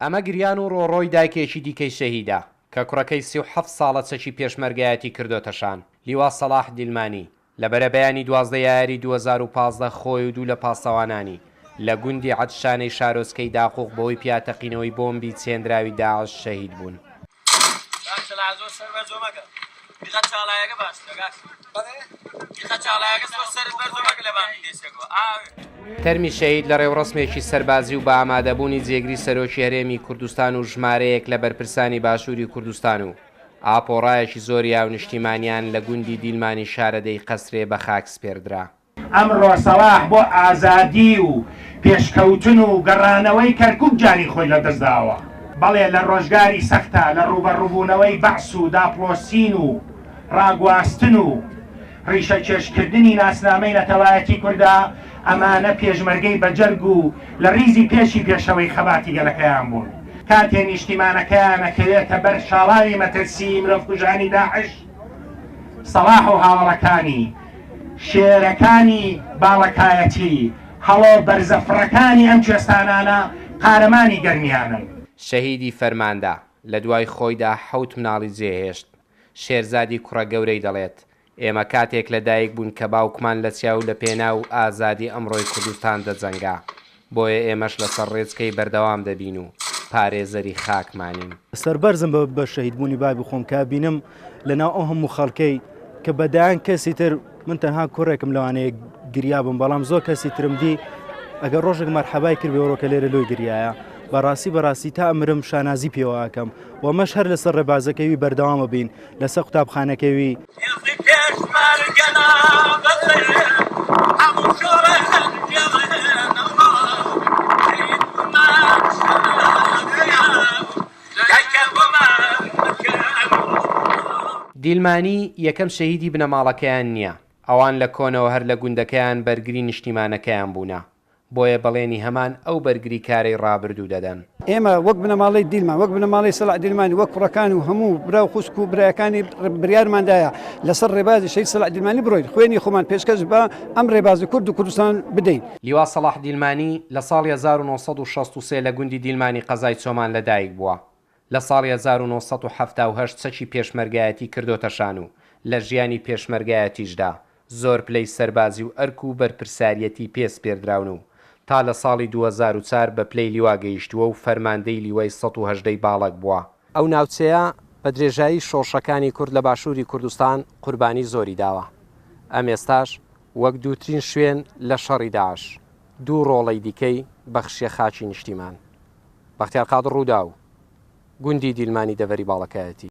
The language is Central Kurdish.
ئەمە گریان و ڕۆڕۆی دایکێکی دیکەی شەهیدە کە کوڕەکەی 37 ساڵە چەکی پێشمەرگایەتی کردۆتەشان. لیوا سەلاح دیلمانی لەبەرە بەیانی 12 یاری 2015 خۆی و دوو لە پاسەوانانی لە گوندی عەدشانەی شارۆچکەی داخوق بەوەی پیاتەقینەوەی بۆمبی چێندراوی داعش شەهید بوون. تەرمی شەهید لە ڕێوڕسمێکی سەربازی و بە ئامادەبوونی جێگری سەرۆکی هەرێمی کوردستان و ژمارەیەک لە بەرپرسانی باشووری کوردستان و ئاپۆڕایەکی زۆری یاو نیشتیمانیان لە گوندی دیلمانی شارەدەی قەسرێ بە خاک سپێردرا. ئەمڕۆ سەلاح بۆ ئازادی و پێشکەوتن و گەڕانەوەی کەرکوب جانی خۆی لەدەستداوە. بەڵێ لە ڕۆژگاری سەختە لە ڕوبەڕووبوونەوەی بەعس و داپڵۆسین و ڕاگواستن و ڕیشە چێشکردنی ناسنامەی نەتەوایەتی کووردا ئەمانە پێشمەرگەی بەجەرگ و لە ریزی پێشی پێشەوەی خەباتی گەلەکەیان بوون. کاتێ نیشتیمانەکەیان ئەکەوێتە بەر شاڵاوی مەترسی مرۆڤکوژانی داعش، سەلاح و هاوڵەکانی شێرەکانی باڵەکایەتی هەڵۆ بەرزەفڕەکانی ئەم کوێستانانە قارەمانی گەرمیانن. شەهیدی فەرماندا لە دوای خۆیدا 7 مناڵی جێهێشت. شێرزادی کوڕە گەورەی دەڵێت ئێمە کاتێک لەدایک بوون کە باوکمان لە چیاو لە پێنا و ئازادی ئەمڕۆی کوردستان دەجەنگا، بۆیە ئێمەش لەسەر ڕێچکەی بەردەوام دەبین و پارێزەری خاکمانین. سەربەرزم بە شەهیدبوونی بابی خۆم کا بینم لەناو ئەو هەموو خەڵکەی کە بەدایان کەسی تر من تەنها کوڕێکم لەوانەیە گریا بم، بەڵام زۆر کەسی ترم دی ئەگەر ڕۆژێک مەرحەبای کرد بێوەڕۆکە لێرە لۆی گریایە بەڕاستی تا ئەمرم شانازی پێوە ئەکەم وەمەش هەر لەسەر ڕێبازەکەوی بەردەوامە بین لەسەر قوتابخانەکەوی. دیلمانی یەکەم شەهیدی بنەماڵەکەیان نییە، ئەوان لە کۆنەوە هەر لە گوندەکەیان بەرگری نیشتیمانەکەیان بوونە، بۆیە بەڵێنی هەمان ئەو بەرگری کارەی ڕابردوو دەدەن. ئێمە وەک بنەماڵەی دیلمان وەک بنەماڵەی سەلاح دیلمانی وەک کوڕەکان و هەموو برا و خوشک و برایەکانی بڕیارماندایە لەسەر ڕێبازی شەهید سەلاح دیلمانی بڕۆین خوێنی خۆمان پێشکەش بە ئەم ڕێبازی کورد و کوردستان بدەین. لیوا سەلاح دیلمانی لە ساڵی 1963 لە گوندی دیلمانی قەزای چۆمان لەدایک بووە. لە ساڵی 1970 چەکی پێشمەرگایەتی کردۆتەشان و لە ژیانی پێشمەرگایەتیشدا زۆر پلەی سەربازی و ئەرک و بەرپرساریەتی پێسپێردراون و تا لە ساڵی 2004 بە پلەی لیوا گەیشتووە و فەرماندەی لیوای 118 باڵک بووە. ئەو ناوچەیە بە درێژایی شۆڕشەکانی کورد لە باشووری کوردستان قوربانی زۆری داوە. ئەم ئێستاش وەک دووترین شوێن لە شەڕی داعش دوو ڕۆڵەی دیکەی بەخشیە خاچی نیشتیمان. بەختیار قادر ڕوودا و گوندی دیلمانی دەڤەری باڵەکایەتی.